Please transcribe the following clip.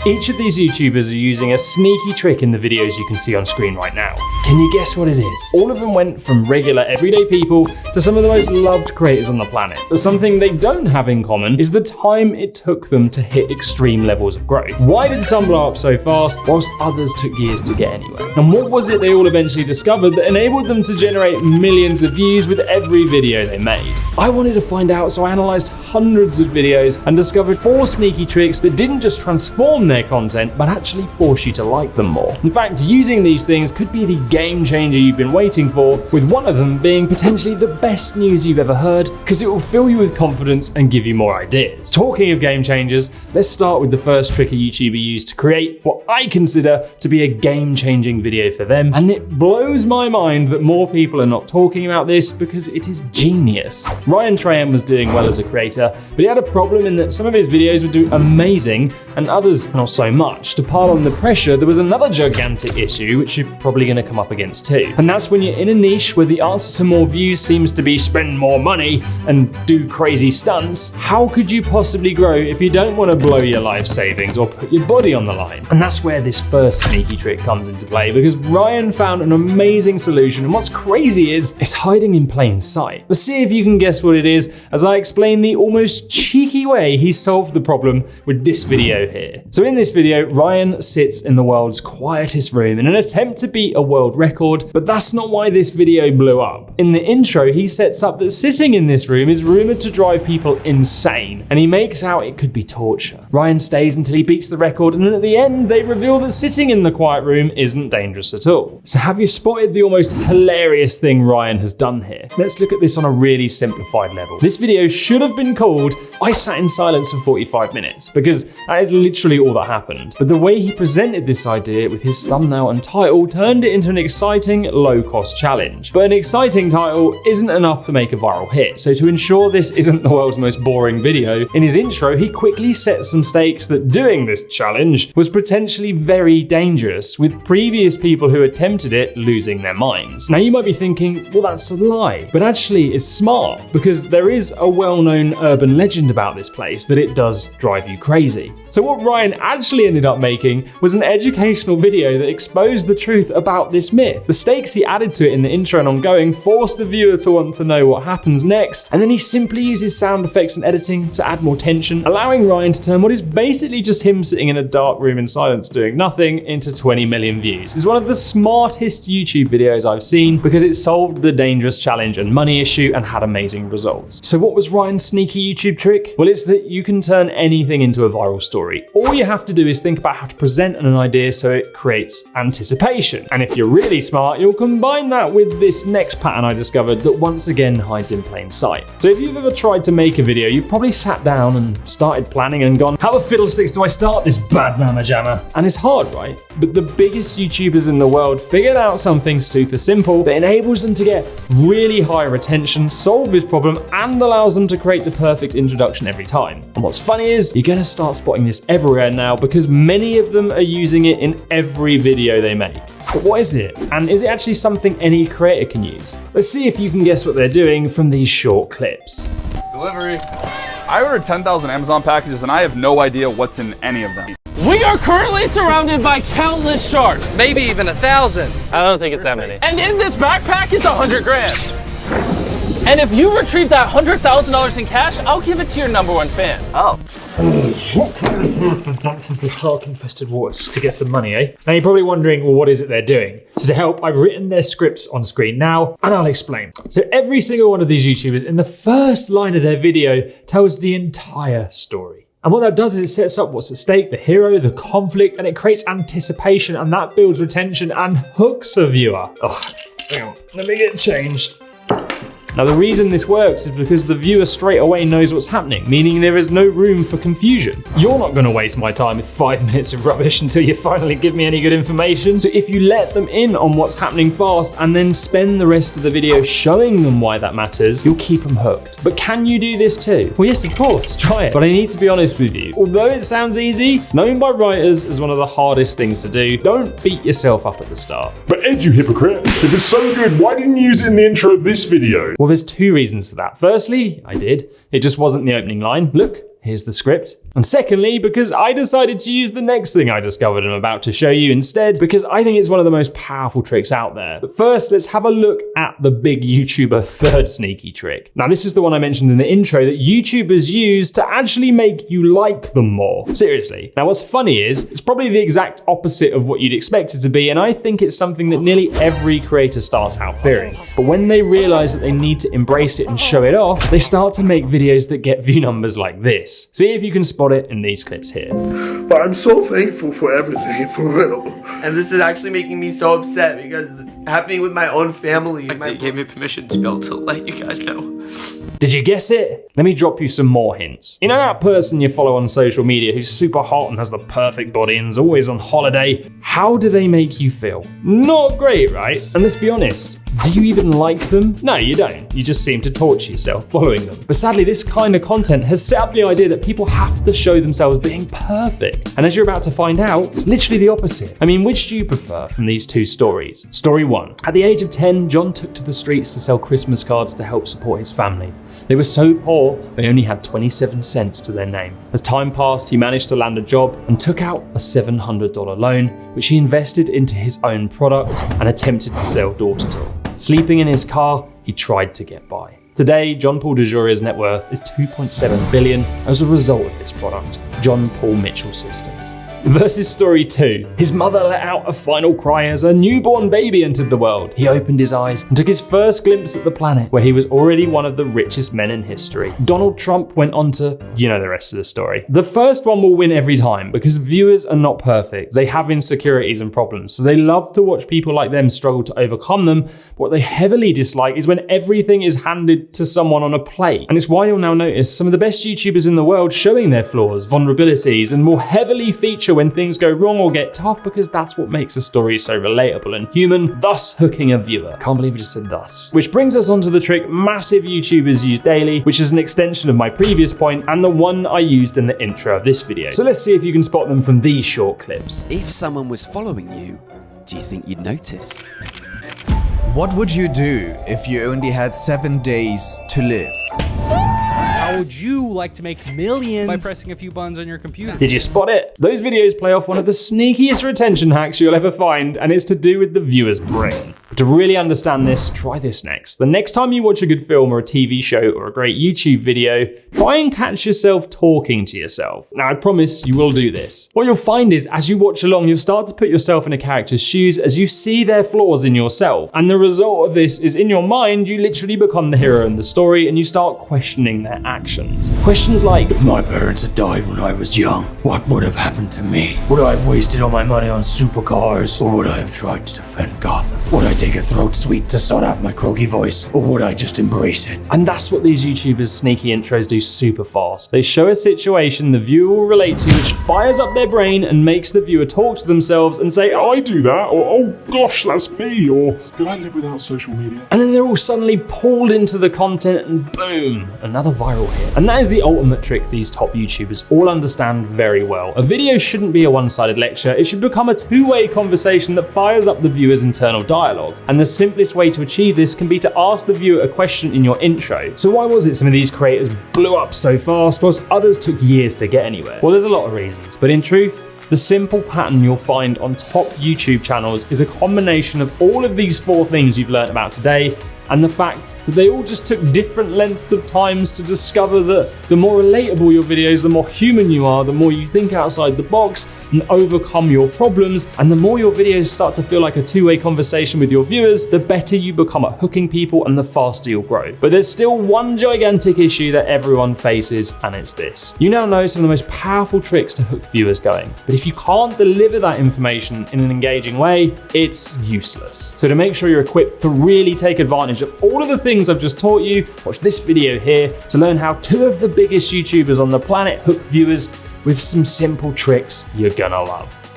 Each of these YouTubers are using a sneaky trick in the videos you can see on screen right now. Can you guess what it is? All of them went from regular everyday people to some of the most loved creators on the planet. But something they don't have in common is the time it took them to hit extreme levels of growth. Why did some blow up so fast whilst others took years to get anywhere? And what was it they all eventually discovered that enabled them to generate millions of views with every video they made? I wanted to find out, so I analysed hundreds of videos and discovered 4 sneaky tricks that didn't just transform their content, but actually force you to like them more. In fact, using these things could be the game changer you've been waiting for, with one of them being potentially the best news you've ever heard, because it will fill you with confidence and give you more ideas. Talking of game changers, let's start with the first trick a YouTuber used to create what I consider to be a game-changing video for them, and it blows my mind that more people are not talking about this because it is genius. Ryan Trahan was doing well as a creator, but he had a problem in that some of his videos would do amazing and others not so much. To pile on the pressure, there was another gigantic issue which you're probably going to come up against too. And that's when you're in a niche where the answer to more views seems to be spend more money and do crazy stunts. How could you possibly grow if you don't want to blow your life savings or put your body on the line? And that's where this first sneaky trick comes into play, because Ryan found an amazing solution, and what's crazy is it's hiding in plain sight. Let's see if you can guess what it is as I explain the almost cheeky way he solved the problem with this video here. So in this video, Ryan sits in the world's quietest room in an attempt to beat a world record, but that's not why this video blew up. In the intro, he sets up that sitting in this room is rumored to drive people insane, and he makes out it could be torture. Ryan stays until he beats the record, and then at the end, they reveal that sitting in the quiet room isn't dangerous at all. So have you spotted the almost hilarious thing Ryan has done here? Let's look at this on a really simplified level. This video should have been called I Sat in Silence for 45 Minutes, because that is literally all that happened. But the way he presented this idea with his thumbnail and title turned it into an exciting, low-cost challenge. But an exciting title isn't enough to make a viral hit, so to ensure this isn't the world's most boring video, in his intro he quickly set some stakes that doing this challenge was potentially very dangerous, with previous people who attempted it losing their minds. Now you might be thinking, well, that's a lie, but actually it's smart, because there is a well-known urban legend about this place that it does drive you crazy. So what Ryan actually ended up making was an educational video that exposed the truth about this myth. The stakes he added to it in the intro and ongoing forced the viewer to want to know what happens next, and then he simply uses sound effects and editing to add more tension, allowing Ryan to turn what is basically just him sitting in a dark room in silence doing nothing into 20 million views. It's one of the smartest YouTube videos I've seen because it solved the dangerous challenge and money issue and had amazing results. So what was Ryan's sneaky YouTube trick? Well, it's that you can turn anything into a viral story. All you have to do is think about how to present an idea so it creates anticipation. And if you're really smart, you'll combine that with this next pattern I discovered that once again hides in plain sight. So if you've ever tried to make a video, you've probably sat down and started planning and gone, how the fiddlesticks do I start this bad mamma jamma? And it's hard, right? But the biggest YouTubers in the world figured out something super simple that enables them to get really high retention, solve this problem, and allows them to create the perfect introduction every time. And what's funny is you're gonna start spotting this everywhere now because many of them are using it in every video they make. But what is it? And is it actually something any creator can use? Let's see if you can guess what they're doing from these short clips. Delivery. I ordered 10,000 Amazon packages and I have no idea what's in any of them. We are currently surrounded by countless sharks. Maybe even 1,000. I don't think it's that many. And in this backpack is 100 grand. And if you retrieve that $100,000 in cash, I'll give it to your #1 fan. Oh. The shark-infested waters just to get some money, eh? Now you're probably wondering, well, what is it they're doing? So to help, I've written their scripts on screen now, and I'll explain. So every single one of these YouTubers, in the first line of their video, tells the entire story. And what that does is it sets up what's at stake, the hero, the conflict, and it creates anticipation, and that builds retention and hooks a viewer. Oh, hang on, let me get changed. Now the reason this works is because the viewer straight away knows what's happening, meaning there is no room for confusion. You're not going to waste my time with 5 minutes of rubbish until you finally give me any good information. So if you let them in on what's happening fast and then spend the rest of the video showing them why that matters, you'll keep them hooked. But can you do this too? Well, yes, of course, try it. But I need to be honest with you. Although it sounds easy, it's known by writers as one of the hardest things to do. Don't beat yourself up at the start. But Ed, you hypocrite, if it's so good, why didn't you use it in the intro of this video? Well, there's 2 reasons for that. Firstly, I did. It just wasn't the opening line. Look, here's the script. And secondly, because I decided to use the next thing I discovered and I'm about to show you instead, because I think it's one of the most powerful tricks out there. But first, let's have a look at the big YouTuber third sneaky trick. Now, this is the one I mentioned in the intro that YouTubers use to actually make you like them more. Seriously. Now, what's funny is, it's probably the exact opposite of what you'd expect it to be, and I think it's something that nearly every creator starts out fearing. But when they realize that they need to embrace it and show it off, they start to make videos that get view numbers like this. See if you can spot it in these clips here. But I'm so thankful for everything, for real. And this is actually making me so upset because it's happening with my own family. They gave me permission to be able to let you guys know. Did you guess it? Let me drop you some more hints. You know that person you follow on social media who's super hot and has the perfect body and is always on holiday? How do they make you feel? Not great, right? And let's be honest, do you even like them? No, you don't. You just seem to torture yourself following them. But sadly, this kind of content has set up the idea that people have to show themselves being perfect. And as you're about to find out, it's literally the opposite. I mean, which do you prefer from these two stories? Story 1. At the age of 10, John took to the streets to sell Christmas cards to help support his family. They were so poor, they only had 27 cents to their name. As time passed, he managed to land a job and took out a $700 loan, which he invested into his own product and attempted to sell door to door. Sleeping in his car, he tried to get by. Today, John Paul DeJouria's net worth is $2.7 billion as a result of this product, John Paul Mitchell Systems. Versus story 2. His mother let out a final cry as a newborn baby entered the world. He opened his eyes and took his first glimpse at the planet, where he was already one of the richest men in history. Donald Trump went on to, you know the rest of the story. The first one will win every time because viewers are not perfect. They have insecurities and problems, so they love to watch people like them struggle to overcome them. But what they heavily dislike is when everything is handed to someone on a plate. And it's why you'll now notice some of the best YouTubers in the world showing their flaws, vulnerabilities, and more heavily feature when things go wrong or get tough, because that's what makes a story so relatable and human, thus hooking a viewer. Can't believe I just said thus. Which brings us onto the trick massive YouTubers use daily, which is an extension of my previous point and the one I used in the intro of this video. So let's see if you can spot them from these short clips. If someone was following you, do you think you'd notice? What would you do if you only had 7 days to live? How would you like to make millions by pressing a few buttons on your computer? Did you spot it? Those videos play off one of the sneakiest retention hacks you'll ever find, and it's to do with the viewer's brain. To really understand this, try this next. The next time you watch a good film or a TV show or a great YouTube video, try and catch yourself talking to yourself. Now, I promise you will do this. What you'll find is, as you watch along, you'll start to put yourself in a character's shoes as you see their flaws in yourself. And the result of this is, in your mind, you literally become the hero in the story and you start questioning their actions. Questions like, if my parents had died when I was young, what would have happened to me? Would I have wasted all my money on supercars? Or would I have tried to defend Gotham? Would I take a throat sweet to sort out my croaky voice? Or would I just embrace it? And that's what these YouTubers' sneaky intros do super fast. They show a situation the viewer will relate to, which fires up their brain and makes the viewer talk to themselves and say, I do that, or oh gosh, that's me, or could I live without social media? And then they're all suddenly pulled into the content and boom, another viral hit. And that is the ultimate trick these top YouTubers all understand very well. A video shouldn't be a one-sided lecture, it should become a two-way conversation that fires up the viewer's internal dialogue. And the simplest way to achieve this can be to ask the viewer a question in your intro. So why was it some of these creators blew up so fast whilst others took years to get anywhere? Well, there's a lot of reasons, but in truth, the simple pattern you'll find on top YouTube channels is a combination of all of these 4 things you've learned about today, and the fact that they all just took different lengths of times to discover that the more relatable your videos, the more human you are, the more you think outside the box and overcome your problems, and the more your videos start to feel like a two-way conversation with your viewers, the better you become at hooking people and the faster you'll grow. But there's still one gigantic issue that everyone faces, and it's this. You now know some of the most powerful tricks to hook viewers going, but if you can't deliver that information in an engaging way, it's useless. So to make sure you're equipped to really take advantage of all of the things I've just taught you, watch this video here to learn how 2 of the biggest YouTubers on the planet hook viewers with some simple tricks you're gonna love.